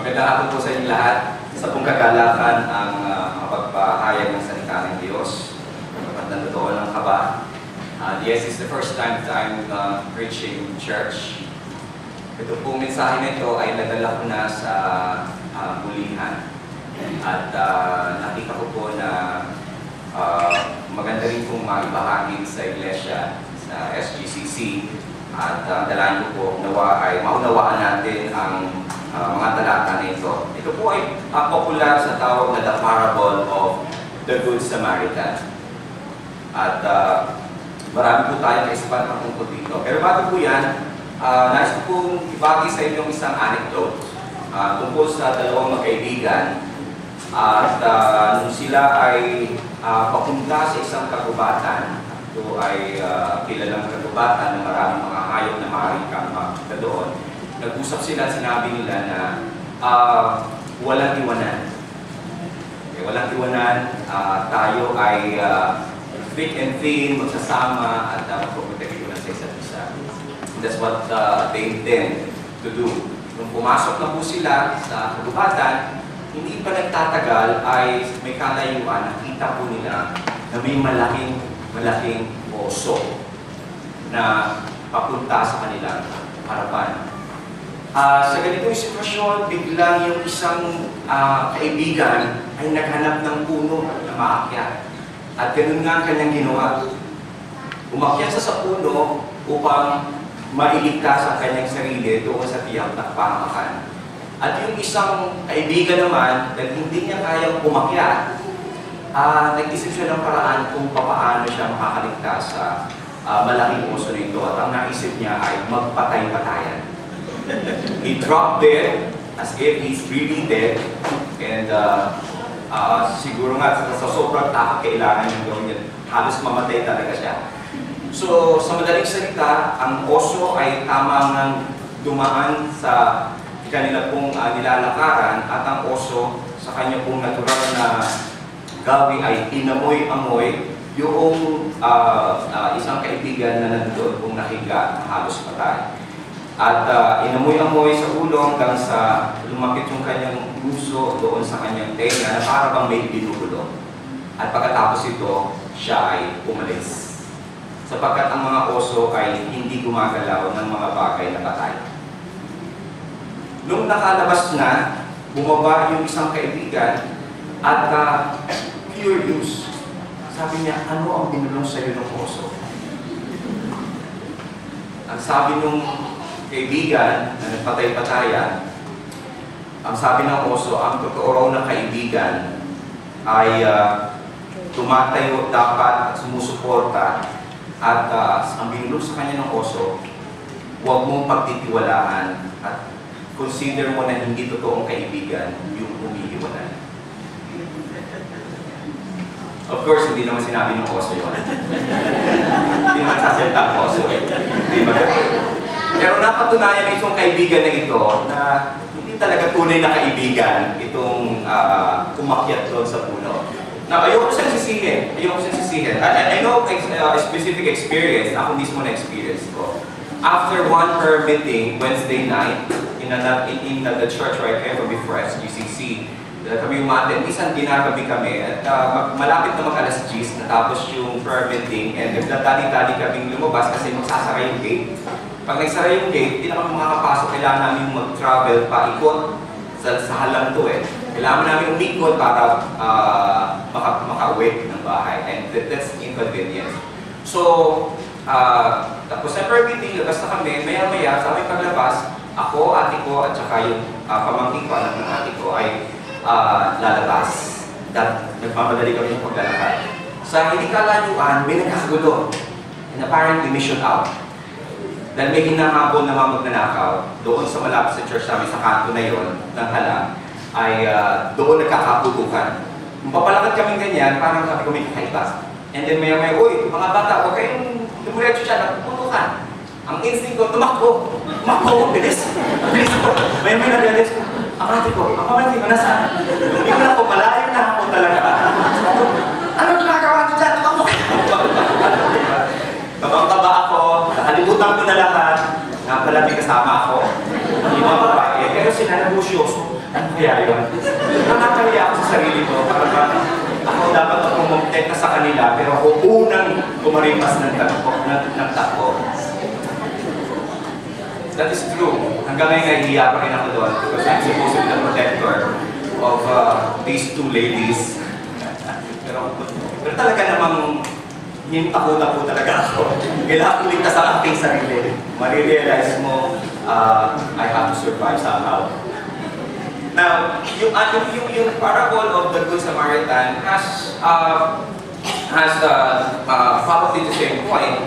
Magandang hapon po sa inyo lahat. Sa pong kagalakan ang mapagpahayag ng salita ng Diyos. At nandoon ng kaba. Yes, it's the first time that I'm preaching in church. Ito pong mensahe nito ay nadala ko na sa bulihan. At nakita ko po na maganda rin pong maibahagi sa iglesia, sa SGCC. At dalayan ko po nawa ay maunawaan natin ang mga talata nito. Ito po ay popular sa tawag na the parable of the Good Samaritan. At marami po tayong kaisipan na tungkol dito. Pero bago po yan, nais ko pong ibagi sa inyong isang anecdote tungkol sa dalawang magkaibigan. At nung sila ay papunta sa isang kagubatan, ito ay kilalang kagubatan na maraming mga hayop na maaaring kang makita doon. Nag-usap sila at sinabi nila na walang iwanan. Okay, walang iwanan, tayo ay thick and thin, magsasama at magpapagtagigunan sa isa't isa. That's what they intend to do. Nung pumasok na po sila sa kagubatan, hindi pa nagtatagal ay may kalayuan, nakita po nila na may malaking oso na papunta sa kanilang harapan. Sa ganitong sitwasyon, biglang yung isang kaibigan ay naghanap ng puno na maakyat. At ganun nga ang kanyang ginawa. Umakyat sa puno upang mailigtas ang kanyang sarili doon sa tiyak na pamakan. At yung isang kaibigan naman, dahil hindi niya kayang umakyat, nag-isip siya ng paraan kung paano siya makakaligtas sa malaking oso nito. At ang naisip niya ay magpatay-patayan. He dropped dead as if he's really dead. And siguro nga sa sobrang takot kailangan yung gawin niya. Halos mamatay talaga siya. So sa madaling salita, ang oso ay tamang dumaan sa kanila pong nilalakaran at ang oso sa kanya pong natural na gawi ay inamoy-amoy yung isang kaibigan na nandun kung nahiga halos patay. At inamoy-amoy sa ulo hanggang sa lumakit yung kanyang puso doon sa kanyang tenga na para bang may binubulong. At pagkatapos ito, siya ay umalis. Sapagkat ang mga oso ay hindi gumagalaw ng mga bagay na patay. Nung nakalabas na, bumaba yung isang kaibigan at curious. Sabi niya, ano ang binulong sa'yo ng oso? Ang sabi nung kaibigan na nagpatay-patayan, ang sabi ng oso, ang totoo raw na kaibigan ay tumatayo dapat at sumusuporta at ang binulong sa kanya ng oso, huwag mong pagtitiwalaan at consider mo na hindi totoong kaibigan yung umiiwanan. Of course, hindi naman sinabi ng oso yun. Hindi naman sasalita ang oso. Hindi magaling. Pero napatunayan ng itong kaibigan na ito na hindi talaga tunay na kaibigan itong umakyat doon sa puno. Now, ayoko siyang sisihin. I know a specific experience, ako mismo na experience ko. After one prayer meeting, Wednesday night, in the church where I came from before, SGCC, kami umaten, minsan ginagabi kami at malapit na mag-alas 10, natapos yung prayer meeting and nagdadali-dali kaming lumabas kasi magsasara yung gate. Pag nagsara yung gate, hindi na kami makakapasok, kailangan namin mag-travel paikot sa halang to eh. Kailangan namin umikot para maka-uwi ng bahay and that's inconvenience. So, tapos sa prayer meeting, labas na kami, maya-maya, sa aming paglabas, ako, ate ko, at saka yung pamangkin ko, anak ng ate ko, ay lalabas. Nagmamadali kami yung paglalakad. Sa hindi kalayuan, may nagkakagulo. And apparently, mission out. Dahil may hinahabol na mga magnanakaw, doon sa malapit sa church namin, sa kanto na yon ng halang, ay doon nagkakaputukan. Kung papalakad kami ganyan, parang sabi ko may kakaiba. And then maya-maya, uy, mga bata, huwag kayong tumuretso siya, nagpuputukan. Ang instinct ko, tumakbo, bilis ko. Maya-maya nagalis ko. Ang ate ko, ang pamangkin ko, nasaan? Hindi ko na po, malayo na ako talaga. Ano ginagawa niyo dyan? Tumakbo kayo. Kabang-kaba ako, nakalimutan ko na lahat. Nga pala may kasama ako. Yung mga babae, pero sila nagusyoso. Ano kaya yun? Nakakaya ako sa sarili ko. Parang ako dapat ako magtekta sa kanila, pero ako unang kumaripas ng takbo. That is true. Hanggang ngayon nahihiya pa rin ako doon because I'm supposed to be the protector of these two ladies. Pero talaga namang takot talaga ako. Kailangan ko ligtas ang aking sarili. Marirealize mo, I have to survive somehow. Now, yung parable of the Good Samaritan has probably the same point.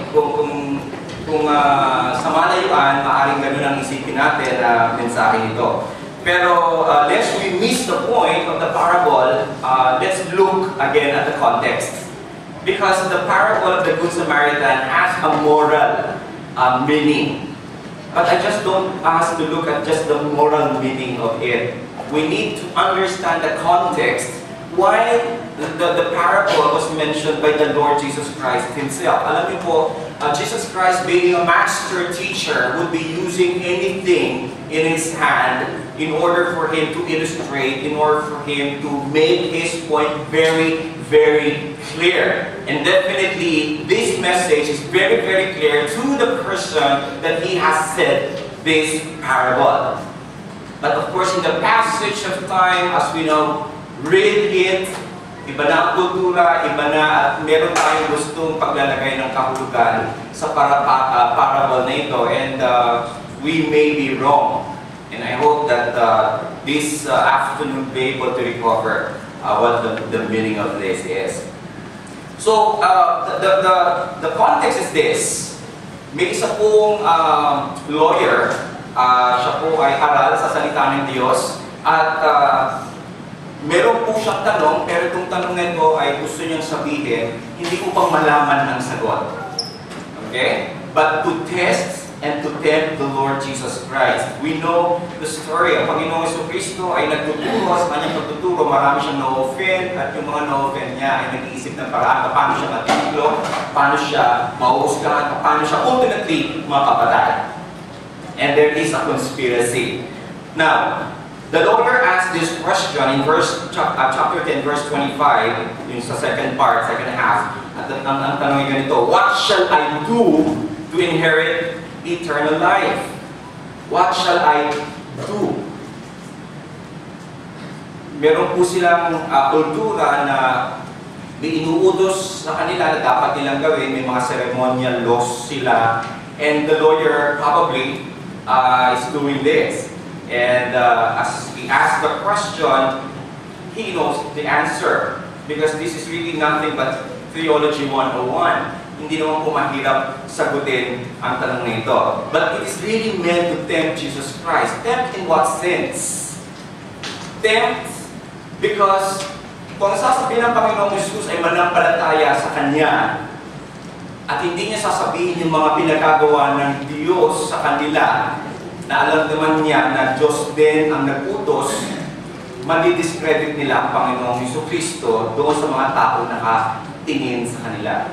Kung sa malayuan, maaaring ganun ang isipin natin na mensahe nito. Pero lest we miss the point of the parable, let's look again at the context. Because the parable of the Good Samaritan has a moral meaning. But I just don't ask to look at just the moral meaning of it. We need to understand the context why the parable was mentioned by the Lord Jesus Christ Himself. Alam niyo po, Jesus Christ being a master teacher would be using anything in His hand in order for Him to illustrate, in order for Him to make His point very, very clear. And definitely, this message is very, very clear to the person that He has said this parable. But of course, in the passage of time, as we know, read it, iba na ang kultura, iba na at meron tayong gustong paglalagay ng kahulugan sa parable na ito, and we may be wrong. And I hope that this afternoon will be able to recover what the meaning of this is. So, the context is this. May isa pong lawyer, siya po ay aral sa salita ng Diyos, at meron po siyang tanong, pero itong tanong na ito ay gusto niyang sabihin, hindi ko pang malaman ng sagot. Okay? But to test and to tempt the Lord Jesus Christ. We know the story. Ang Panginoong Jesucristo ay nagtuturo sa kanyang pagtuturo. Marami siyang na-offend, at yung mga na-offend niya ay nag-iisip ng paraan paano siya matitilo, paano siya mauusgahan, paano siya ultimately mapapatay. And there is a conspiracy. Now, the lawyer asked this question in chapter 10, verse 25, yung sa second half. At ang tanong ay ganito, what shall I do to inherit eternal life? What shall I do? Meron po silang kultura na may inuutos sa kanila na dapat nilang gawin, may mga ceremonial laws sila, and the lawyer probably is doing this. And as we ask the question, he knows the answer. Because this is really nothing but Theology 101. Hindi naman po mahirap sagutin ang tanong na ito. But it is really meant to tempt Jesus Christ. Tempt in what sense? Tempt because kung sasabihin ng Panginoong Jesus ay manampalataya sa Kanya, at hindi niya sasabihin yung mga pinagagawa ng Diyos sa kanila, na alam naman niya na Diyos din ang nag-utos, madi-discredit nila ang Panginoong Jesucristo doon sa mga tao na nakatingin sa kanila.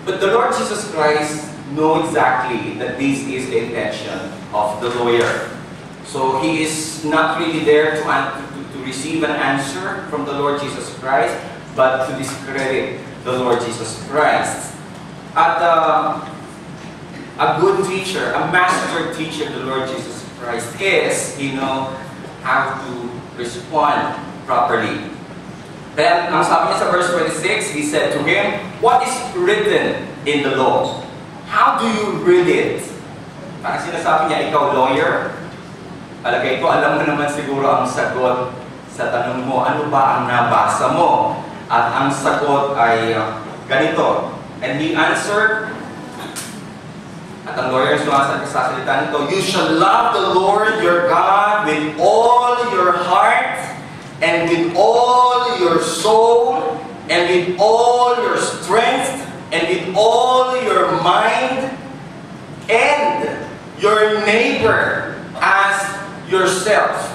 But the Lord Jesus Christ knows exactly that this is the intention of the lawyer. So He is not really there to receive an answer from the Lord Jesus Christ, but to discredit the Lord Jesus Christ. At a good teacher, a master teacher, the Lord Jesus Christ is, He knows how to respond properly. Then, ang sabi niya sa verse 26, He said to him, what is written in the law? How do you read it? Parang sinasabi niya, ikaw lawyer, palagay ko, alam mo naman siguro ang sagot sa tanong mo, ano ba ang nabasa mo? At ang sagot ay ganito. And he answered, at ang lawyer sumasalita nito, you shall love the Lord your God with all your heart, and with all your soul, and with all your strength, and with all your mind, and your neighbor as yourself.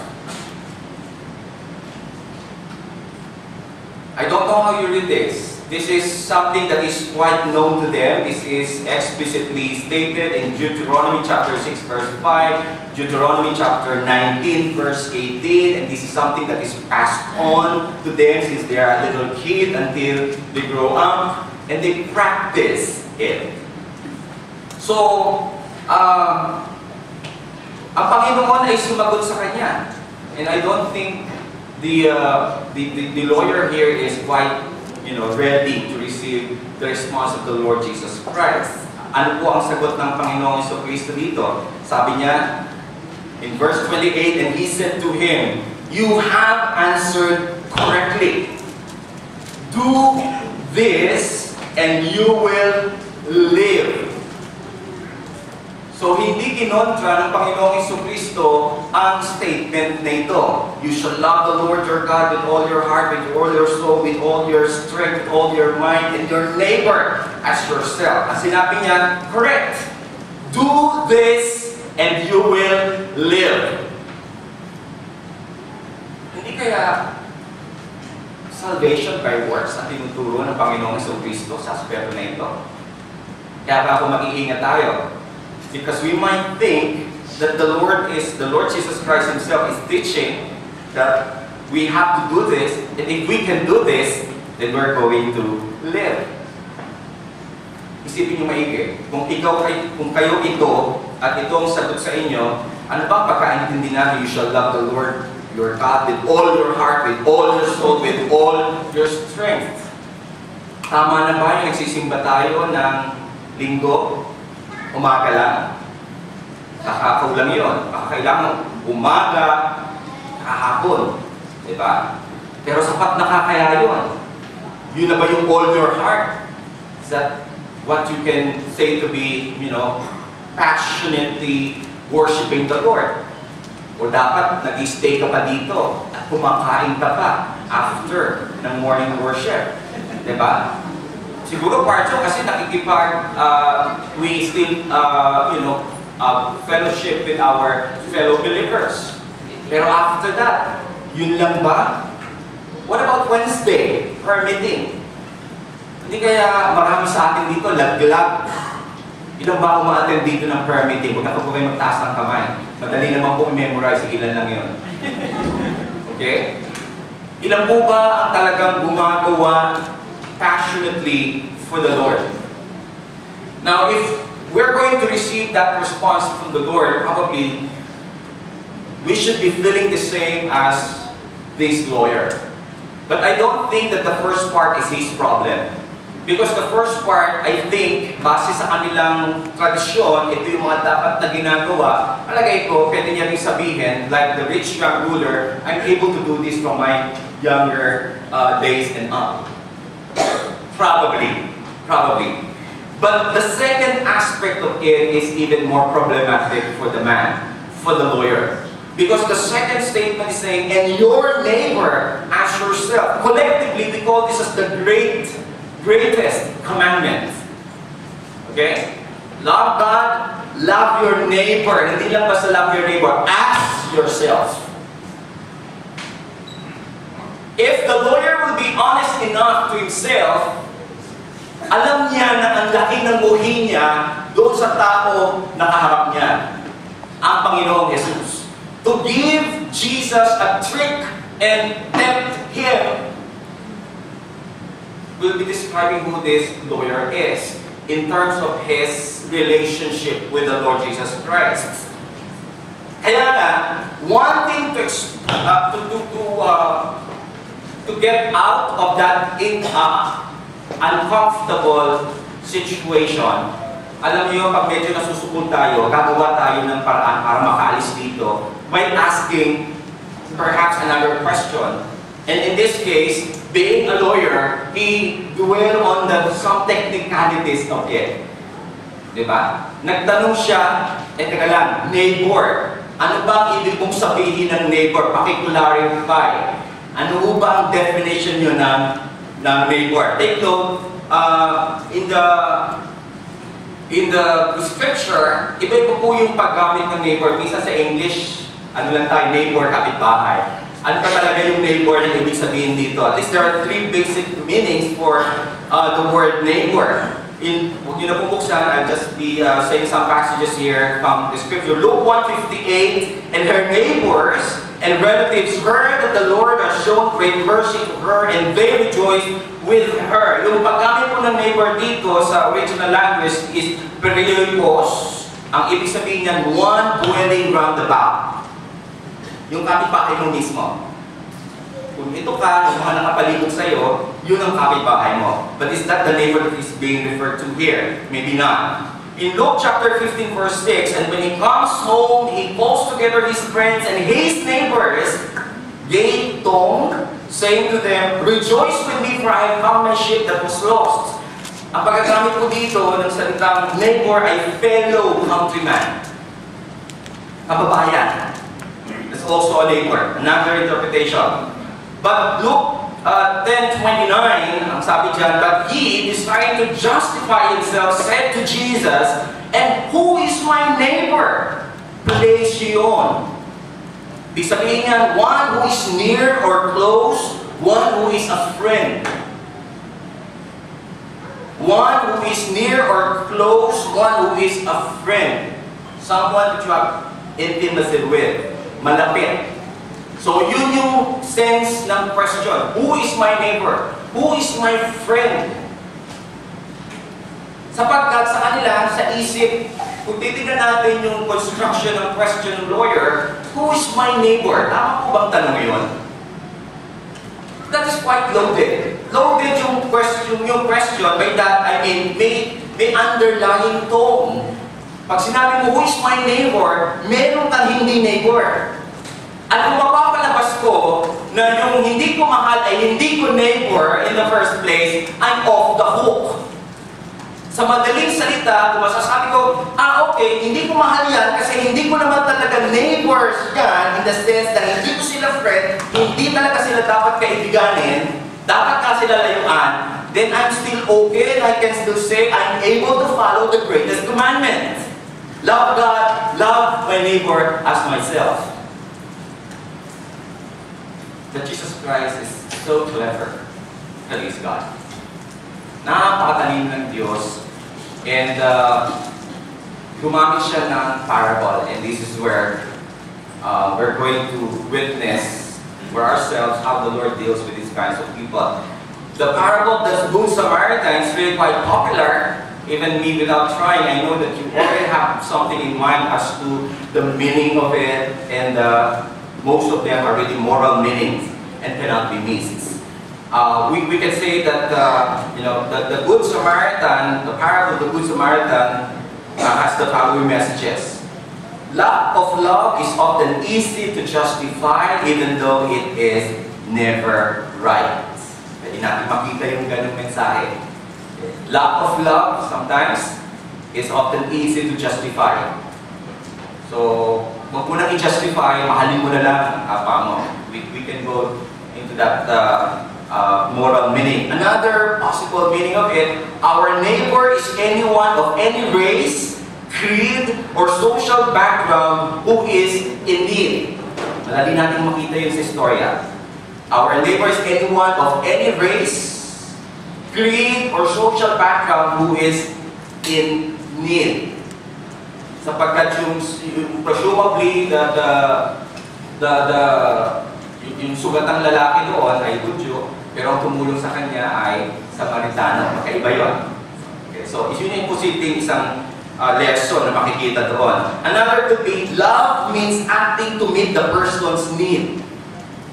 I don't know how you read this. This is something that is quite known to them. This is explicitly stated in Deuteronomy chapter 6 verse 5, Deuteronomy chapter 19 verse 18, and this is something that is passed on to them since they are a little kid until they grow up, and they practice it. So, ang Panginoon ay sumagot sa kanya. And I don't think the lawyer here is quite ready to receive the response of the Lord Jesus Christ. Ano po ang sagot ng Panginoong Jesucristo dito? Sabi niya, in verse 28, and he said to him, "You have answered correctly. Do this, and you will live." So, hindi kinontra ng Panginoong Jesucristo ang statement na ito. You shall love the Lord your God with all your heart, with all your soul, with all your strength, with all your mind, and your neighbor as yourself. Ang sinabi niya, correct. Do this and you will live. Hindi kaya salvation by works ang tinuturo ng Panginoong Jesucristo sa aspeto na ito? Kaya ba kung mag-iingat tayo? Because we might think that the Lord Jesus Christ Himself is teaching that we have to do this, and if we can do this, then we're going to live. Isipin niyo maigi, kung kayo ito, at ito ang sagot sa inyo, ano bang pagkaintindi natin? You shall love the Lord your God with all your heart, with all your soul, with all your strength. Tama na ba yung nagsisimba tayo ng linggo? Umaga lang. Nakakaulang yun. Kailangan umaga, kahapon. Diba? Pero sapat na kaya yun. Yun na ba yung all your heart? Is that what you can say to be, passionately worshiping the Lord? O dapat nag-stay ka pa dito at kumakain ka pa after ng morning worship? Diba? Siguro part yun kasi we still, fellowship with our fellow believers. Pero after that, yun lang ba? What about Wednesday? Prayer meeting. Hindi kaya marami sa atin dito, laglag. Ilan ba uma-attend dito ng prayer meeting? Huwag na po kayo magtaas ng kamay. Madali naman po i-memorize, ilan lang yun. Okay? Ilan po ba ang talagang gumagawa passionately for the Lord? Now, if we're going to receive that response from the Lord, probably we should be feeling the same as this lawyer. But I don't think that the first part is his problem. Because the first part, I think, base sa kanilang tradisyon, ito yung mga dapat na ginagawa. Palagay ko, pwede niya rin sabihin, like the rich young ruler, I'm able to do this from my younger days and up. Probably. But the second aspect of it is even more problematic for the man, for the lawyer. Because the second statement is saying, and your neighbor as yourself. Collectively, we call this as the greatest commandment. Okay? Love God, love your neighbor. Hindi lang basta love your neighbor, as yourself. If the lawyer will be honest enough to himself, alam niya na ang laki ng buhay niya doon sa tao na kaharap niya, ang Panginoong Jesus. To give Jesus a trick and tempt Him. We'll be describing who this lawyer is in terms of his relationship with the Lord Jesus Christ. Kaya nga, wanting to get out of that uncomfortable situation. Alam niyo, pag medyo nasusukol tayo, gagawa tayo ng paraan para makaalis dito by asking perhaps another question. And in this case, being a lawyer, he dwell on some technicalities of it. Diba? Nagtanong siya, teka lang, neighbor. Ano ba ang ibig mong sabihin ng neighbor? Pakiclarify. Ano ba ang definition nyo ng neighbor? Take note, in the scripture, iba po yung paggamit ng neighbor. Minsan sa English, ano lang tayo, neighbor, kapitbahay. Ano pa talaga yung neighbor na ibig sabihin dito? At least there are three basic meanings for the word neighbor. Huwag nyo na pumuksan, I'll just be saying some passages here from the scripture. Luke 1:58, and her neighbors and relatives heard that the Lord has shown great mercy to her, and they rejoiced with her. Yung paggamit po ng neighbor dito sa original language is periopos. Ang ibig sabihin niyan, one dwelling roundabout. Yung kapitbahay mo mismo. Kung ito ka, yung mga nakapalibot sa'yo, yun ang kapitbahay mo. But is that the neighbor that is being referred to here? Maybe not. In Luke chapter 15 verse 6, and when he comes home, he calls together his friends and his neighbors, gave tongue, saying to them, "Rejoice with me, for I have found my sheep that was lost." Ang pagkagamit ko dito ng salitang neighbor ay fellow countryman. Kababayan. That's also a neighbor. Another interpretation. But Luke 10:29, ang sabi dyan, but he, desiring to justify himself, said to Jesus, "And who is my neighbor?" Place yun. Di sabihin niya, one who is near or close, one who is a friend. One who is near or close, one who is a friend. Someone that you have intimacy with. Malapit. So yun yung sense ng question. Who is my neighbor? Who is my friend? Sapagkat sa kanila, sa isip, kung titignan natin yung construction ng question ng lawyer, who is my neighbor? Tama po bang tanong yun? That is quite loaded. Loaded yung question. By that, I mean, may underlying tone. Pag sinabi mo, who is my neighbor, meron kang hindi neighbor. At kung mapapalabas ko na yung hindi ko mahal ay hindi ko neighbor in the first place, I'm off the hook. Sa madaling salita, kung masasabi ko, okay, hindi ko mahal yan kasi hindi ko naman talaga neighbors yan in the sense na hindi ko sila friend, hindi talaga sila dapat kaibiganin, dapat ka sila layuan, then I'm still okay and I can still say I'm able to follow the greatest commandment. Love God, love my neighbor as myself. That Jesus Christ is so clever. Praise God. Napakatalino ng Diyos. And gumamit siya ng parable. And this is where we're going to witness for ourselves how the Lord deals with these kinds of people. The parable of the Good Samaritan is really quite popular. Even me, without trying, I know that you already have something in mind as to the meaning of it. And most of them are really moral meanings and cannot be missed. We can say that the Good Samaritan, the parable of the Good Samaritan, has the following messages. Lack of love is often easy to justify even though it is never right. Pwede natin makita yung ganung mensahe. Lack of love sometimes is often easy to justify. So, wag mo nang i-justify, mahalin mo na lang ang kapwa mo. We can go into that moral meaning. Another possible meaning of it, our neighbor is anyone of any race, creed, or social background who is in need. Madali natin makita yun sa istorya. Our neighbor is anyone of any race, creed, or social background who is in need. Sapagkat yung presumably yung sugatang lalaki doon ay Hudyo, pero ang tumulong sa kanya ay Samaritano. Magkaiba yun. Okay, so yun yung posibleng isang lesson na makikita doon. Another could be, love means acting to meet the person's need.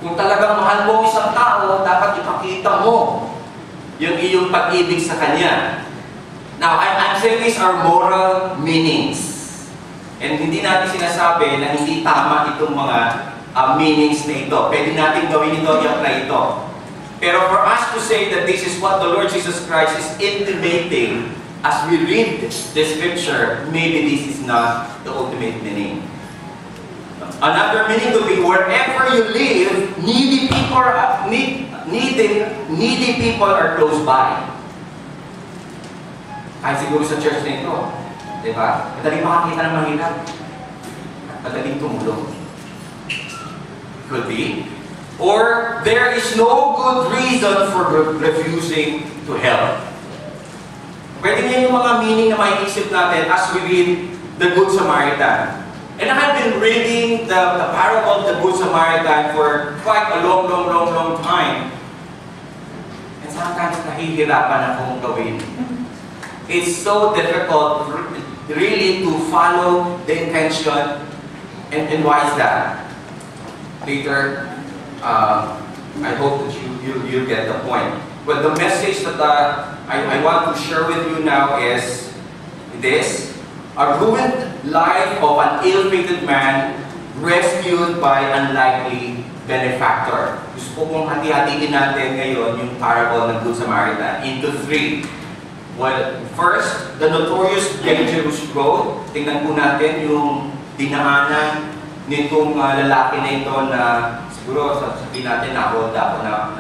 Kung talagang mahal mo isang tao, dapat ipakita mo yung iyong pag-ibig sa kanya. Now, I'm saying these are moral meanings. And hindi natin sinasabi na hindi tama itong mga meanings na ito. Pwede natin gawin ito, i-apply ito. Pero for us to say that this is what the Lord Jesus Christ is intimating as we read the scripture, maybe this is not the ultimate meaning. Another meaning could be, wherever you live, needy people are close by. Ay siguro sa church na ito, di ba? Madaling makakita ng mahirap. Madaling tumulong. Could be. Or there is no good reason for refusing to help. Pwede niya yung mga meaning na maiisip natin as we read the Good Samaritan. And I have been reading the parable of the Good Samaritan for quite a long time. And sometimes nahihirapan akong gawin. It's so difficult really to follow the intention. And why is that? Later, I hope that you get the point. But the message that I want to share with you now is this. A ruined life of an ill-fated man rescued by unlikely benefactor. Gusto ko kong hati-hatiin natin ngayon yung parable ng Good Samaritan into three. Well, first, the notorious dangerous road. Tingnan po natin yung dinaanan nitong lalaki na ito na siguro sabihin natin na-hold ako na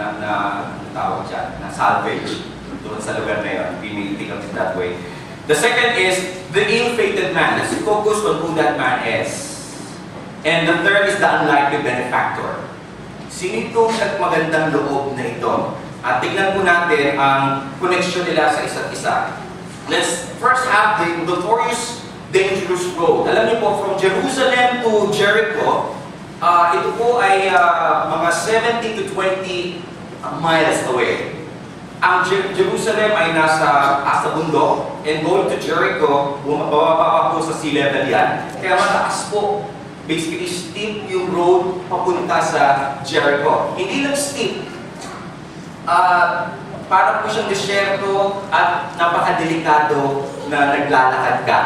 tawag dyan, na salvage doon sa lugar na yun. We think of it that way. The second is the ill-fated man. Let's focus on who that man is. And the third is the unlikely benefactor. Sino itong nagmagandang loob na ito? At tignan po natin ang connection nila sa isa't isa. Let's first have the notorious dangerous road. Alam niyo po, from Jerusalem to Jericho, ito po ay mga 70 to 20 miles away. Ang Jerusalem ay nasa bundok, and going to Jericho, bumababa po sa sea level yan. Kaya mataas po. Basically, steep yung road papunta sa Jericho. Hindi lang steep. Parang po siyang disyerto at napakadelikado na naglalakad ka.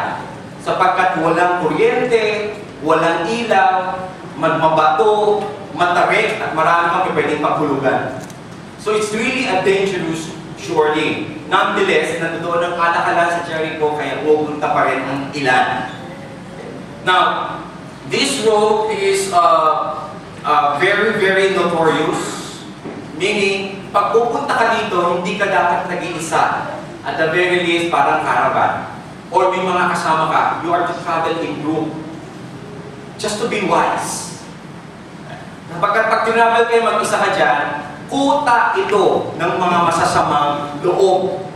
Sapagkat walang kuryente, walang ilaw, mabato, matarik, at marami kang pwedeng paghulugan. So it's really a dangerous journey. Nonetheless, nandoon ang kalakalan sa Jericho, kaya pupunta pa rin ang ilan. Now, this road is very notorious. Meaning, pag pupunta ka dito, hindi ka dapat nag-iisa. At the very least, parang caravan. Or may mga kasama ka. You are to travel in group. Just to be wise. Pag travel kayo, mag-isa ka dyan, kuta ito ng mga masasamang loob.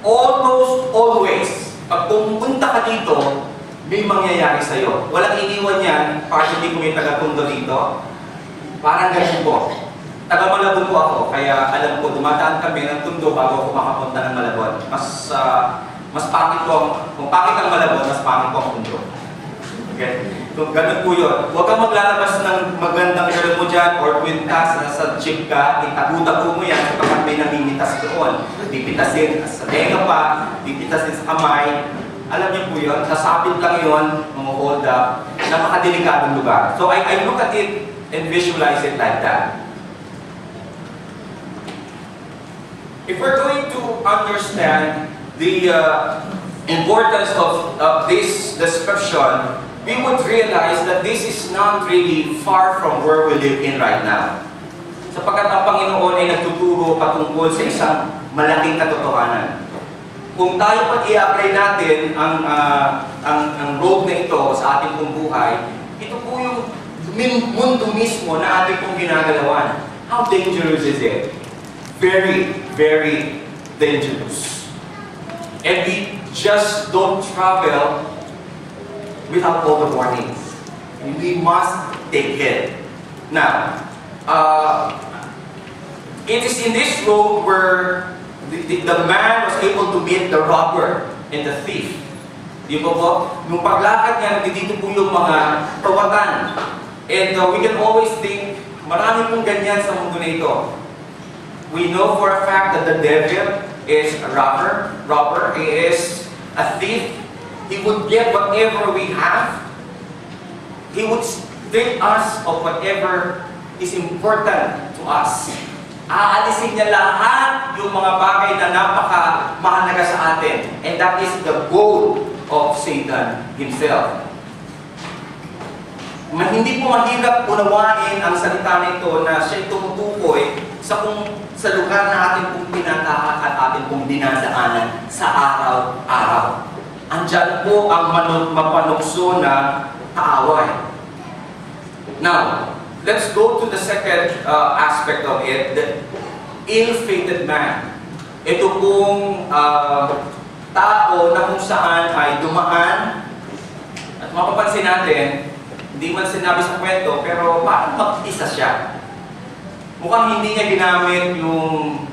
Almost always, pag pumunta ka dito, may mangyayari sa'yo. Walang iniwan yan, para hindi ko may taga-tundo dito. Parang ganyan po. Taga-Malabon po ako, kaya alam ko, dumadaan kami ng tundo bago ako makapunta ng Malabon. Mas pangit ko, kung pangit ang Malabon, mas pangit ko ang tundo. Okay? So, ganun po yun. Huwag kang maglalabas ng magandang girl mo dyan or kwintas na sa jeep ka, itago-tago mo yan kapag may namimitas doon. Pipitasin sa tenga pa, pipitasin sa kamay. Alam niyo po yun, sasapit lang yun, mga hold up, napakadelikadong lugar. So I look at it and visualize it like that. If we're going to understand the importance of this description, we would realize that this is not really far from where we live in right now. Sapagkat ang Panginoon ay nagtuturo patungkol sa isang malaking katotohanan. Kung tayo pag i-apply natin ang road na ito sa ating pong buhay, ito po yung mundo mismo na ating pong ginagalawan. How dangerous is it? Very, very dangerous. And we just don't travel without all the warnings. We must take it. Now, it is in this road where the man was able to meet the robber and the thief. Di ba po? Nung paglakad niya, dito po yung mga tawatan. And we can always think, marami pong ganyan sa mundo na ito. We know for a fact that the devil is a robber, he is a thief. He would get whatever we have. He would strip us of whatever is important to us. Aalisin niya lahat yung mga bagay na napaka-mahalaga sa atin. And that is the goal of Satan himself. Hindi po mahirap unawain ang salita nito na siya tumutukoy sa lugar na ating pong tinatahak at ating pong dinadaanan sa araw-araw. Andiyan po ang mapanukso na kaaway. Now, let's go to the second aspect of it, the ill-fated man. Ito pong tao na kung saan ay dumaan, at mapapansin natin, hindi man sinabi sa kwento, pero parang mag-isa siya. Mukhang hindi niya ginamit yung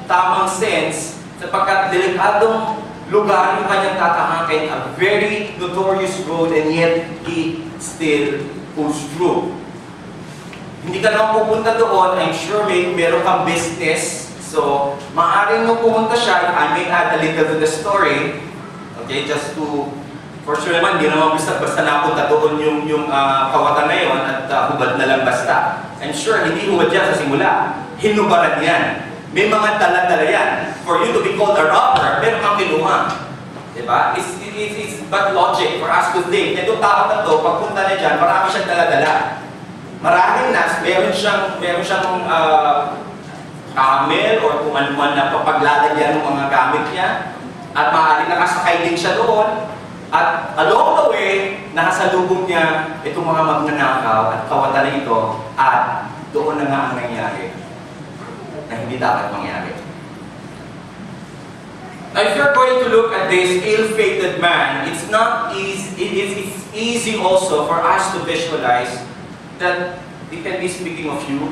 tamang sense sapagkat delikadong lugar yung kanyang tatahakin, a very notorious road, and yet he still goes through. Hindi ka naman pupunta doon, I'm sure meron kang business, so maaaring nung pumunta siya, I may add a little to the story, okay, just to, for sure naman, hindi naman basta napunta doon yung kawatan na yun at hubad na lang basta. I'm sure, hindi hubad yan sa simula. Hinubaran yan. May mga dala-dala yan. For you to be called a robber, meron kang kinuha. Diba? It's but logic for us to think. Itong tao na to, pagpunta na dyan, marami siyang dala-dala. Maraming nas, meron siyang camel or kung ano man na paglalagyan ng mga gamit niya. At maaaring nakasakay din siya doon. At along the way, nakasalubong niya itong mga magnanakaw at kawatan na ito, at doon na nga ang nangyari na hindi dapat mangyari. Now, if you're going to look at this ill-fated man, it's not easy. It's easy also for us to visualize that it can be speaking of you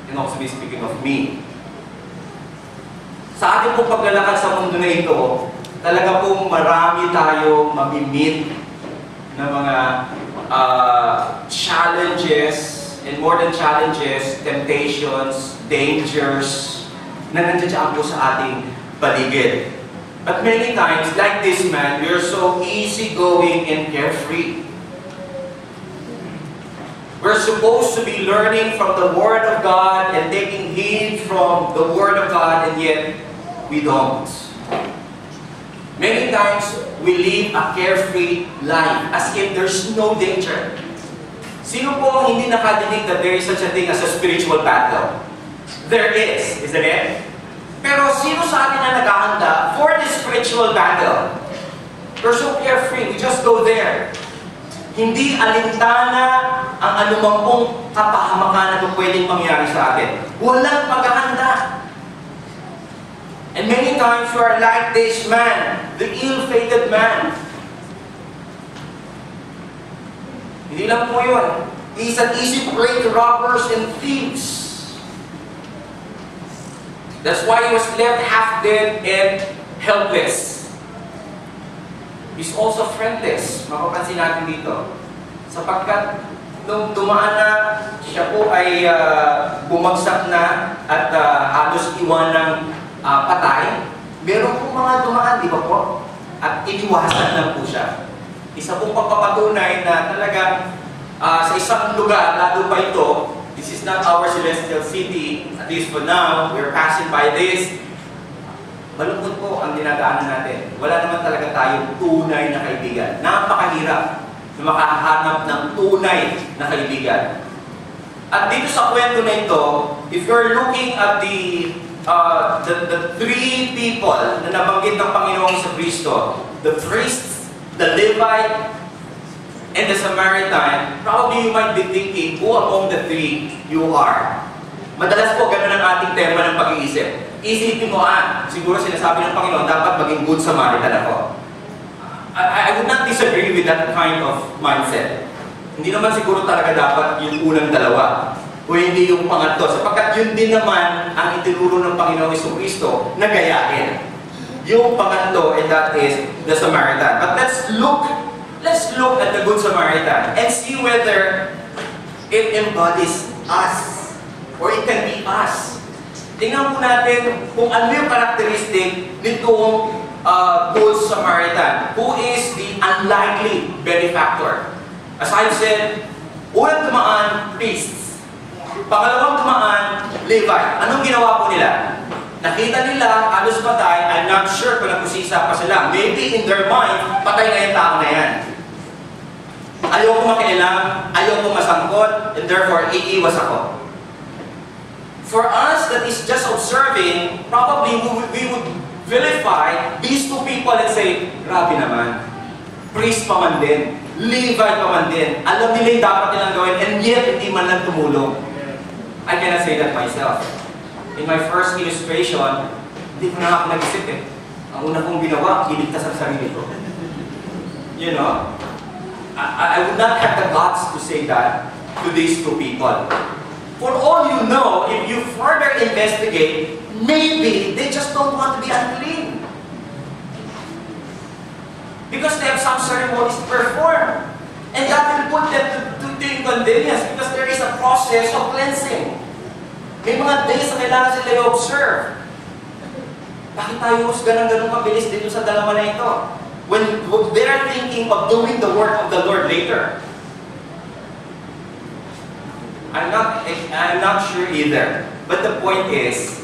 and also be speaking of me. Sa ating pong paglalakad sa mundo na ito, talaga pong marami tayo mamimit na mga challenges, and more than challenges, temptations, dangers, na nandiyan po sa ating paligid. But many times, like this man, we are so easygoing and carefree. We're supposed to be learning from the Word of God and taking heed from the Word of God, and yet we don't. Many times, we live a carefree life as if there's no danger. Sino po ang hindi nakadinig that there is such a thing as a spiritual battle? There is, isn't it? Pero sino sa atin na naghahanda for the spiritual battle? We're so carefree, we just go there. Hindi alintana ang anumang pong kapahamakan na pwedeng mangyari sa atin. Walang paghahanda. And many times you are like this man, the ill-fated man. Hindi lang po yun. He's an easy prey to robbers and thieves. That's why he was left half dead and helpless. He's also friendless. Mapapansin natin dito. Sapagkat nung dumaan na, siya po ay bumagsak na at halos iwan ng patay. Meron po mga dumaan, di ba po? At iniwasan lang po siya. Isa pong pagpapatunay na talagang sa isang lugar, lalo pa ito, this is not our celestial city, at least for now, we're passing by this. Malungkot po ang dinadaanan natin. Wala naman talaga tayong tunay na kaibigan. Napakahirap na makahanap ng tunay na kaibigan. At dito sa kwento na ito, if you're looking at the three people na nabanggit ng Panginoong Kristo, the priest, the Levite, and the Samaritan, probably you might be thinking, who among the three you are? Madalas po ganun ang ating tema ng pag-iisip. Isipin mo, siguro sinasabi ng Panginoon, dapat maging good Samaritan ako. I would not disagree with that kind of mindset. Hindi naman siguro talaga dapat yung unang dalawa, o hindi yung pangatlo, sapagkat yun din naman ang itinuro ng Panginoong Kristo na gayahin. Yung pangatlo, and that is the Samaritan. But let's look at the Good Samaritan and see whether it embodies us or it can be us. Tingnan po natin kung ano yung characteristic nitong Good Samaritan, who is the unlikely benefactor. As I've said, unang dumaan, priests. Pangalawang dumaan, Levite. Anong ginawa po nila? Nakita nila, halos patay, I'm not sure kung nagkusisa pa sila. Maybe in their mind, patay na yung tao na yan. Ayaw ko makialam, ayaw ko masangkot, and therefore, iiwas ako. For us that is just observing, probably we would vilify these two people and say, grabe naman. priest pa man din, Levite pa man din, alam nila yung dapat nilang gawin, and yet hindi man lang tumulong. I cannot say that myself. In my first illustration, hindi ko na ako nag-isip eh. Ang una kong ginawa, kiligtas ang sarili ko. You know, I would not have the guts to say that to these two people. For all you know, if you further investigate, maybe they just don't want to be unclean. Because they have some ceremonies to perform. And that will put them to inconvenience because there is a process of cleansing. May mga days na kailangan sila i-observe. Bakit tayo ganun mabilis dito sa dalawa na ito? When they're thinking of doing the work of the Lord later. I'm not sure either. But the point is,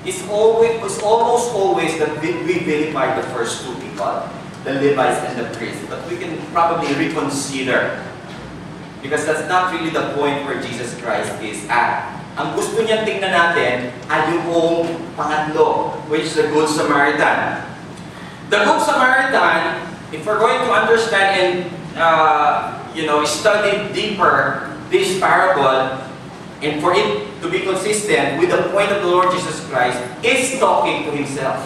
it's almost always that we vilify the first two people, the Levites and the priests. But we can probably reconsider. Because that's not really the point where Jesus Christ is at. Ang gusto niyang tingnan natin ay yung pangatlo, which is the Good Samaritan. The Good Samaritan, if we're going to understand and study deeper this parable, and for it to be consistent with the point of the Lord Jesus Christ, is talking to himself,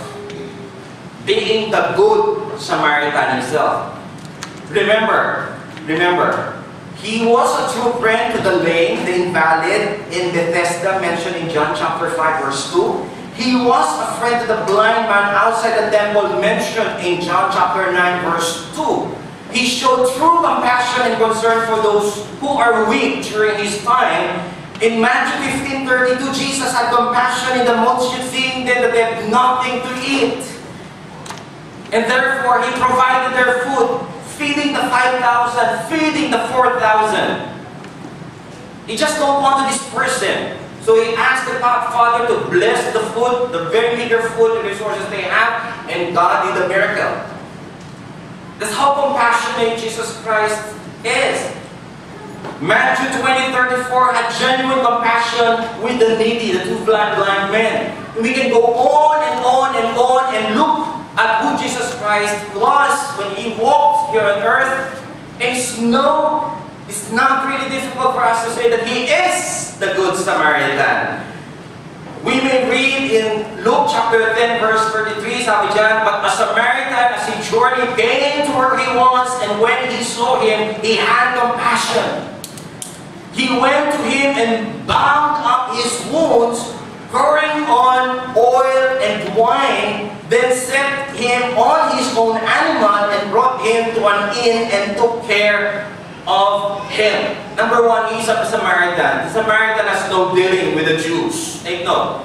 being the Good Samaritan himself. Remember, he was a true friend to the lame, the invalid, in Bethesda, mentioned in John chapter 5, verse 2. He was a friend to the blind man outside the temple, mentioned in John chapter 9, verse 2. He showed true compassion and concern for those who are weak during his time. In Matthew 15:32, Jesus had compassion in the multitude, seeing them that they have nothing to eat. And therefore, he provided their food, feeding the 5,000, feeding the 4,000. He just don't want to disperse them. So he asked the Father to bless the food, the very meager food and resources they have, and God did a miracle. That's how compassionate Jesus Christ is. Matthew 20:34 had genuine compassion with the needy, the two blind men. We can go on and on and on and look at who Jesus Christ was when he walked here on earth. It's not really difficult for us to say that he is the Good Samaritan. We may read in Luke chapter 10 verse 33, sabi dyan, but a Samaritan as he journeyed came to where he was, and when he saw him, he had compassion. He went to him and bound up his wounds, pouring on oil and wine, then set him on his own animal and brought him to an inn and took care of him. Number one, he's a Samaritan. The Samaritan has no dealing with the Jews. Take note.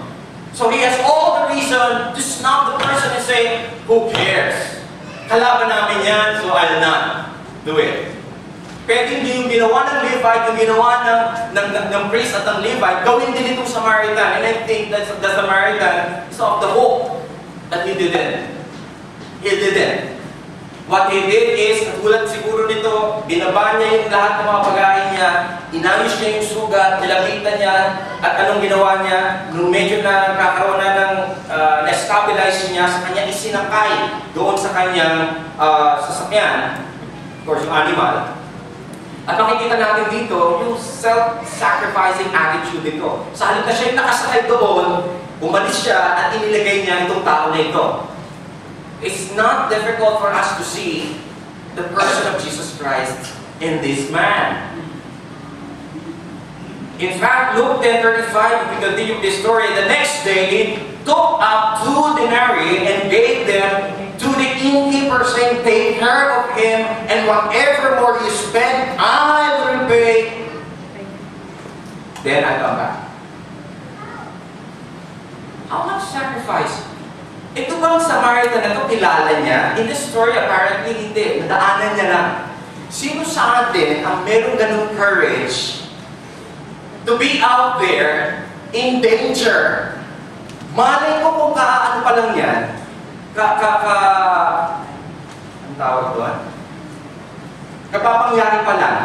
So he has all the reason to snub the person and say, who cares? Kalaban namin yan, so I'll not do it. Pwede hindi yung ginawa ng Levite, yung ginawa ng priest at ng Levite, gawin din itong Samaritan. And I think that the Samaritan is off the hook. But he didn't. He didn't. What he did is, katulad siguro nito, binaba niya yung lahat ng mga pagkain niya, inayos niya yung sugat, nilapitan niya, at anong ginawa niya, nung medyo na kakaroon na ng na-stabilize niya, sa kanya isinakay doon sa kanyang sasakyan, of course, yung animal. At makikita natin dito, yung self-sacrificing attitude nito. Sa halip na siya yung nakasakay doon, umalis siya at inilagay niya itong tao na ito. It's not difficult for us to see the person of Jesus Christ in this man. In fact, Luke 10:35, if we continue this story, the next day he took up 2 denarii and gave them to the innkeeper, saying, take care of him, and whatever more you spend, I will repay. Then I come back. How much sacrifice? Ito bang Samaritan na ito, kilala niya? In the story, apparently, hindi. Nadaanan niya lang. Sino sa atin ang merong ganung courage to be out there in danger? Malay ko kung kaano pa lang yan, ang tawag doon? Kapapangyari pa lang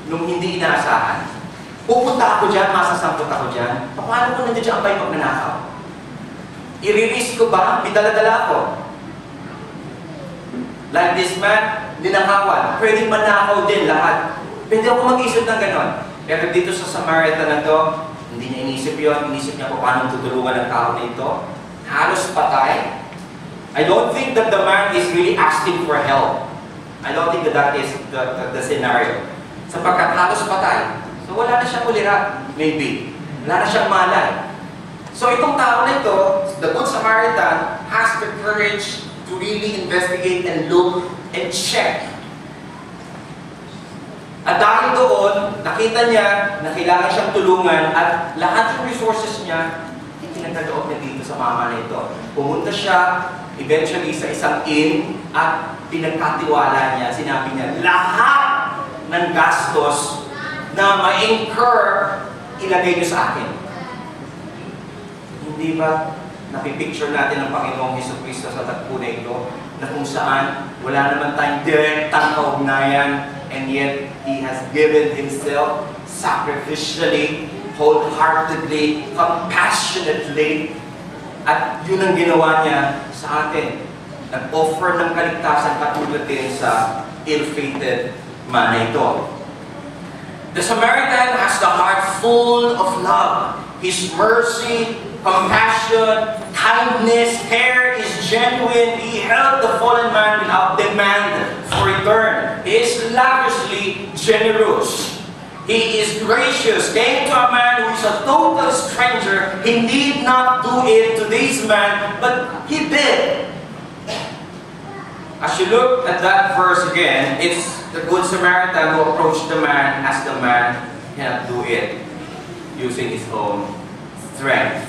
nung hindi inaasahan. Pupunta ako dyan, masasampot ako dyan. Paano ko nandiyan dyan ang may magnanakaw? I-release ko ba? May dala-dala ako. Like this man, ninakawan. Pwedeng manakaw din lahat. Pwede ako mag-isip ng ganon. Pero dito sa Samaritan na to, hindi niya inisip yun. Inisip niya kung paano tutulungan ang tao na ito. Halos patay. I don't think that the man is really asking for help. I don't think that that is the scenario. Sapagkat halos patay. So wala na siyang ulira, maybe. Wala na siyang malay. So itong tao na ito, the Good Samaritan, has the courage to really investigate and look and check. At dahil doon, nakita niya na kailangan siyang tulungan at lahat ng resources niya, itinagkaloob na dito sa mama na ito. Pumunta siya, eventually sa isang inn, at pinagkatiwala niya, sinabi niya, lahat ng gastos na ma-incur, ilagay niyo sa akin. Hindi ba napipicture natin ang Panginoong Jesucristo sa tagpo na ito, na kung saan wala naman tayong direktang kaugnayan, and yet He has given Himself sacrificially, wholeheartedly, compassionately, at yun ang ginawa niya sa atin. Nag-offer ng kaligtasan katulad din sa ill-fated man na ito. The Samaritan has the heart full of love. His mercy, compassion, kindness, care is genuine. He helped the fallen man without demand for return. He is lavishly generous. He is gracious. Came to a man who is a total stranger. He need not do it to this man, but he did. As you look at that verse again, it's the Good Samaritan who approached the man as the man cannot do it using his own strength.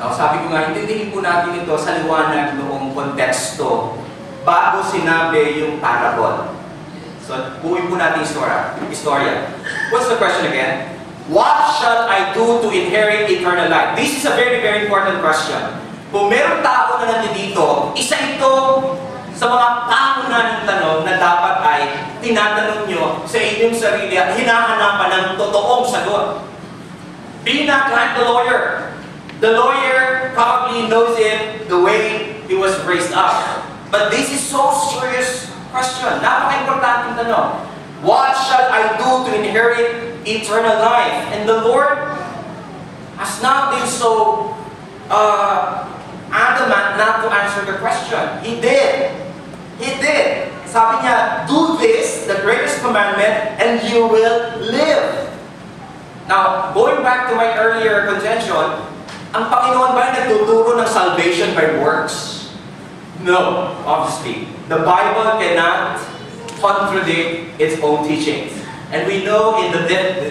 Now, sabi ko nga, intindihin po natin ito sa liwanag noong konteksto bago sinabi yung parable. So, buuin po natin istorya. What's the question again? What shall I do to inherit eternal life? This is a very, very important question. Kung meron tao na nandito, isa ito sa mga pangunahing tanong na dapat ay tinatanong nyo sa inyong sarili at hinahanapan ng totoong sagot. Be not like the lawyer. The lawyer probably knows it the way he was raised up. But this is so serious question. Napaka-importanting tanong. What shall I do to inherit eternal life? And the Lord has not been so adamant not to answer the question. He did. He did. Sabi niya, do this, the greatest commandment, and you will live. Now, going back to my earlier contention, ang Panginoon ba ay nagtuturo ng salvation by works? No, obviously. The Bible cannot contradict its own teachings. And we know in the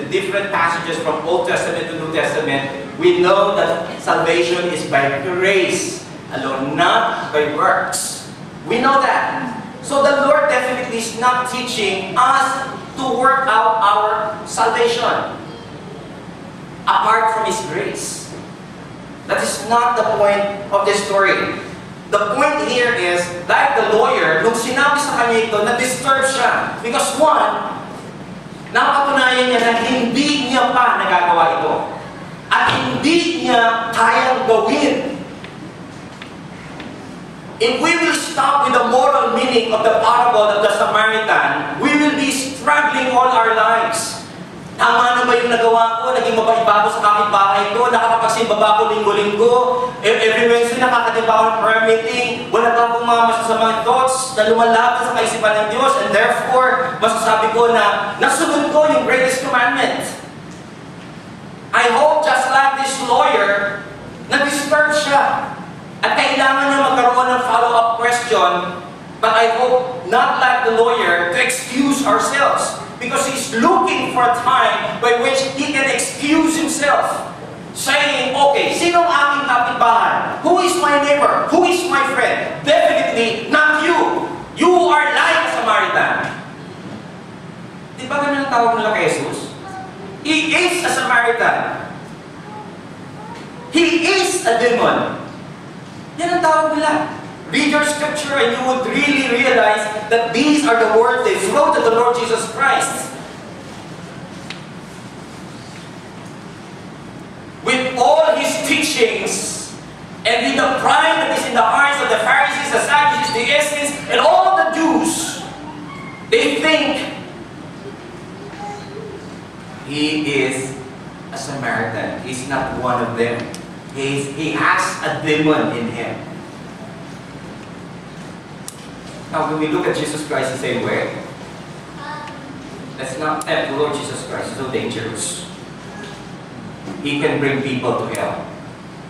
different passages from Old Testament to New Testament, we know that salvation is by grace alone, not by works. We know that. So the Lord definitely is not teaching us to work out our salvation apart from His grace. That is not the point of this story. The point here is, like the lawyer, nung sinabi sa kanya ito, na-disturb siya. Because one, napatunayan niya na hindi niya pa nagagawa ito. At hindi niya kayang gawin. If we will stop with the moral meaning of the parable of the Samaritan, we will be struggling all our lives. Tama na ba yung nagawa ko? Naging mabait ba ako sa kapitbahay ko? Nakakapagsimba ba ako linggo-linggo? Every Wednesday nakakatiba ako ng prayer meeting? Wala ba akong mga masasamang thoughts na lumalaban sa kaisipan ng Diyos? And therefore, masasabi ko na nasunod ko yung greatest commandment. I hope just like this lawyer, na-disturb siya. At kailangan niya magkaroon ng follow-up question, but I hope not like the lawyer to excuse ourselves. Because he's looking for a time by which he can excuse himself. Saying, okay, sinong aking kapitbahay? Who is my neighbor? Who is my friend? Definitely not you. You are like a Samaritan. Di ba ganun ang tawag nila kay Jesus? He is a Samaritan. He is a demon. Yan ang tawag nila. Read your scripture and you would really realize that these are the words they wrote to the Lord Jesus Christ. With all His teachings and with the pride that is in the hearts of the Pharisees Pharisees, the Sadducees, the Essenes, and all the Jews, they think he is a Samaritan. He's not one of them. He has a demon in him. Now, when we look at Jesus Christ the same way, let's not tempt the Lord Jesus Christ. He's so dangerous. He can bring people to hell.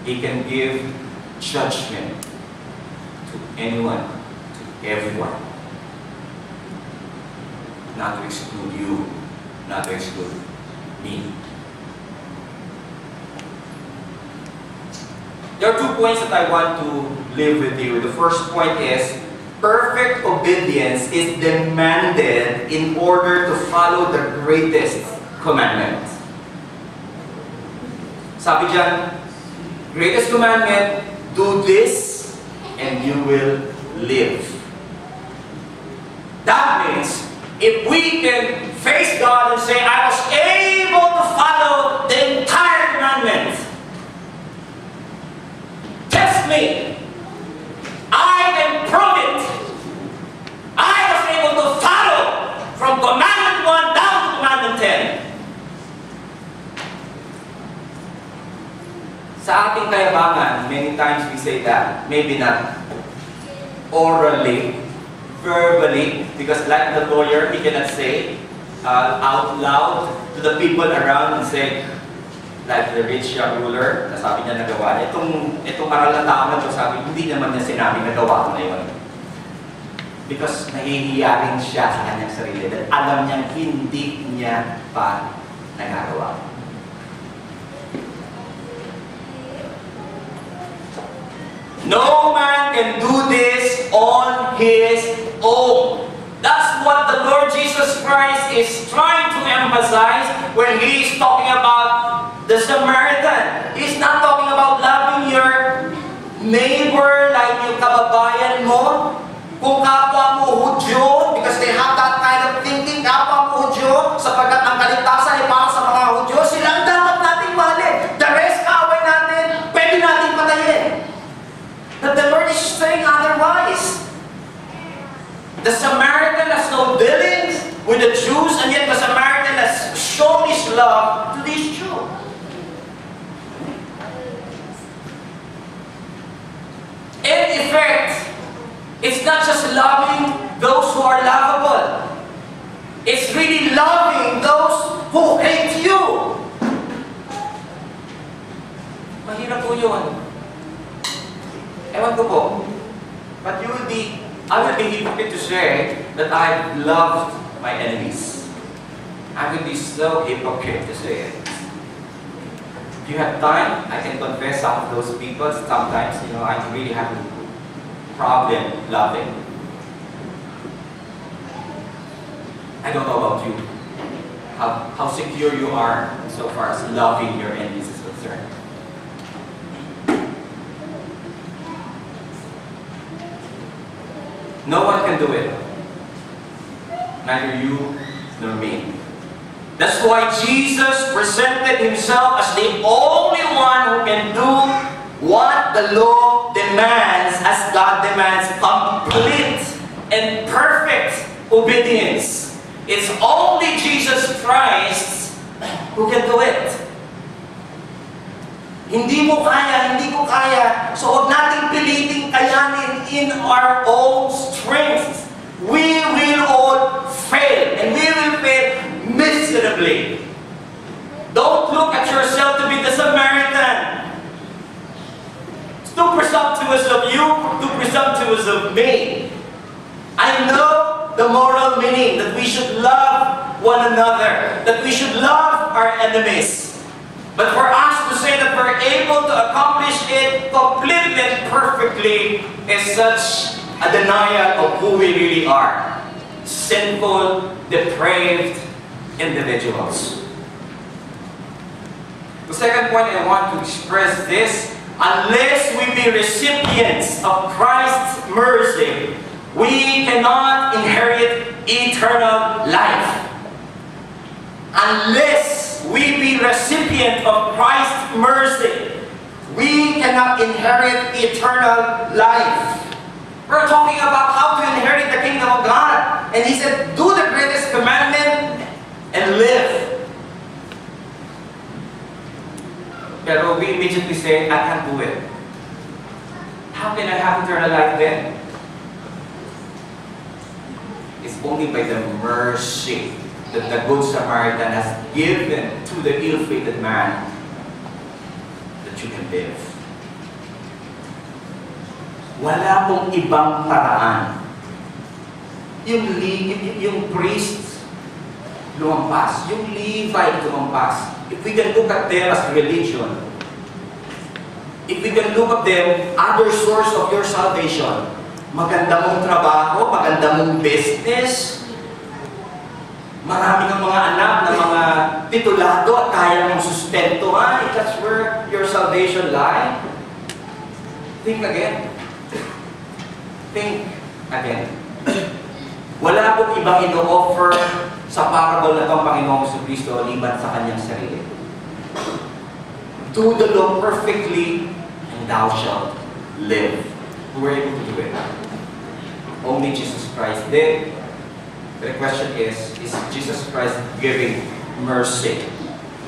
He can give judgment to anyone, to everyone. Not to exclude you, not to exclude me. There are 2 points that I want to leave with you. The first point is, perfect obedience is demanded in order to follow the greatest commandment. Sabi dyan, greatest commandment, do this and you will live. That means, if we can face God and say, I was able to follow the entire commandment, test me. I can prove it. I was able to follow from commandment 1 down to commandment 10. Sa ating kayabangan, many times we say that, maybe not orally, verbally, because like the lawyer, he cannot say out loud to the people around and say, like the rich young ruler, na sabi niya nagawa niya. Itong aral na tao na ito, sabi, hindi naman niya sinabi nagawa ko na yun. Because nahihiya rin siya sa kanyang sarili. Dahil alam niyang hindi niya pa nagagawa. No man can do this on his own. That's what the Lord Jesus Christ is trying to emphasize when He is talking about the Samaritan. He's not talking about loving your neighbor like yung kababayan mo. Kung kapwa mo Hudyo, because they have that kind of thinking, kapwa mo Hudyo, sapagkat ang kaligtasan ay para sa mga Hudyo, sila ang dapat nating mahalin. The rest, kaaway natin, pwede natin patayin. But the Lord is saying otherwise. The Samaritan has no dealings with the Jews, and yet the Samaritan has shown his love to these Jews. In effect, it's not just loving those who are lovable. It's really loving those who hate you. Mahirap po yun. Ewan ko po. But I will be hypocrite to say that I've loved my enemies. I would be so hypocrite to say it. If you have time, I can confess some of those people. Sometimes, I really have a problem loving. I don't know about you. How secure you are so far as loving your enemies is concerned. No one can do it. Neither you nor me. That's why Jesus presented Himself as the only one who can do what the law demands, as God demands, complete and perfect obedience. It's only Jesus Christ who can do it. Hindi mo kaya, hindi ko kaya. So huwag nating piliting kayanin in our own strength. We will all fail. And we will fail miserably. Don't look at yourself to be the Samaritan. It's too presumptuous of you, too presumptuous of me. I know the moral meaning that we should love one another, that we should love our enemies. But for us to say that we're able to accomplish it completely and perfectly is such a denial of who we really are. Sinful, depraved individuals. The second point I want to express this, unless we be recipients of Christ's mercy, we cannot inherit eternal life. Unless we be recipient of Christ's mercy, we cannot inherit eternal life. We're talking about how to inherit the kingdom of God. And He said, do the greatest commandment and live. Pero we immediately say, I can't do it. How can I have eternal life then? It's only by the mercy that the Good Samaritan has given to the ill-fated man that you can live. Wala pong ibang paraan. Yung priest lumampas, yung Levite lumampas. If we can look at them as religion, if we can look at them other source of your salvation, maganda mong trabaho, maganda mong business, marami ng mga anak na mga titulado at kaya mong sustentuhan, if that's where your salvation lie, think again. Think again. Wala pong ibang ino-offer sa parable na itong Panginoong Jesucristo liban sa kanyang sarili. Do the law perfectly and thou shalt live. We were able to do it. Only Jesus Christ did. The question is Jesus Christ giving mercy?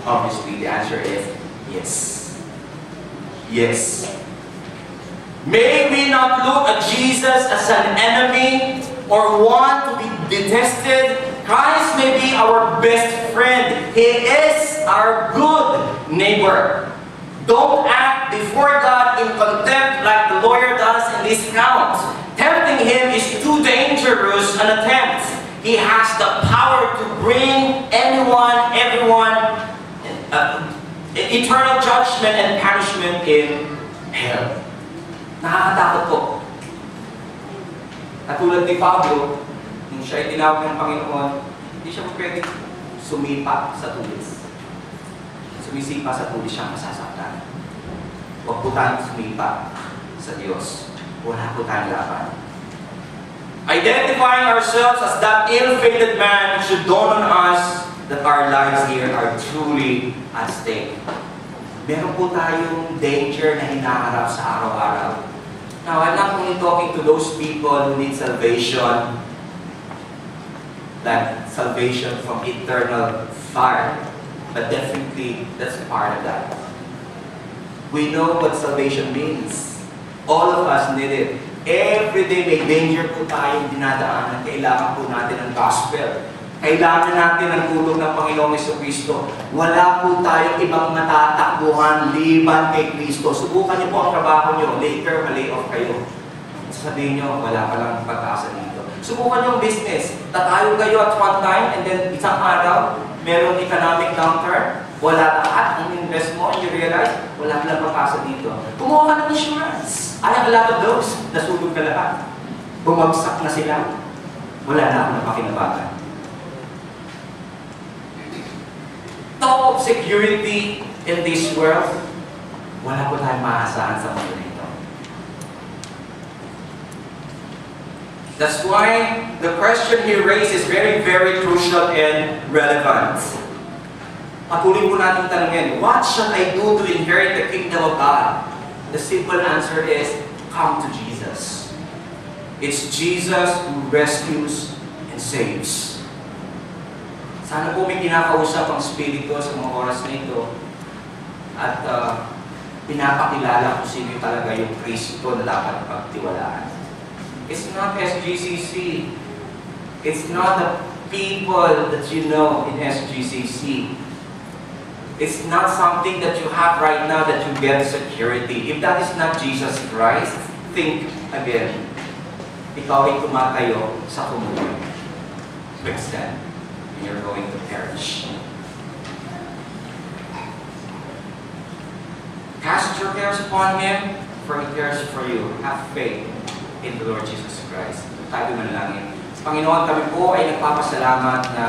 Obviously, the answer is yes. Yes. May we not look at Jesus as an enemy or one to be detested. Christ may be our best friend. He is our good neighbor. Don't act before God in contempt like the lawyer does in this account. Tempting Him is too dangerous an attempt. He has the power to bring everyone, eternal judgment and punishment in hell. Nakakatakot po. Katulad ni Pablo, nung siya ay tinawag ng Panginoon, hindi siya pwedeng sumipa sa tulis. Sumisipa sa tulis siyang masasaktan. Huwag po tayong sumipa sa Diyos. Wala po tayong laban. Identifying ourselves as that ill-fated man should dawn on us that our lives here are truly at stake. Meron po tayong danger na hinaharap sa araw-araw. Now, I'm not only talking to those people who need salvation, like salvation from eternal fire, but definitely that's part of that. We know what salvation means. All of us need it. Every day may danger po tayong dinadaanan. Kailangan po natin ng gospel. Kailangan natin ng tulong ng Panginoong Jesucristo. Wala po tayong ibang matatakbuhan liban kay Kristo. Subukan niyo po ang trabaho niyo. Later, ma-lay off kayo. Sabihin niyo, wala pa lang pag-asa dito. Subukan niyo ang business. Tatayo kayo at one time and then isang araw, merong economic downturn. Wala lahat ang invest mo and you realize, wala pa lang pag-asa dito. Kumuha ka ng insurance. I have a lot of those. Nasulog ka lahat. Bumagsak na sila. Wala na akong napakinabagan. Top of security in this world, wala po tayong maasahan sa mundo nito. That's why the question he raised is very, very crucial and relevant. Patuloy po natin tanungin, what shall I do to inherit the kingdom of God? The simple answer is, come to Jesus. It's Jesus who rescues and saves. Sana po may kinakausap ang Espiritu sa mga oras na ito at pinapakilala kung sino talaga yung Kristo na dapat pagtiwalaan. It's not SGCC. It's not the people that you know in SGCC. It's not something that you have right now that you get security. If that is not Jesus Christ, think again. Ikaw ay tumatayo sa kumuloy. Quicksand. You're going to perish. Cast your cares upon Him, for He cares for you. Have faith in the Lord Jesus Christ. Tayo manalangin. Panginoon, kami po ay nagpapasalamat na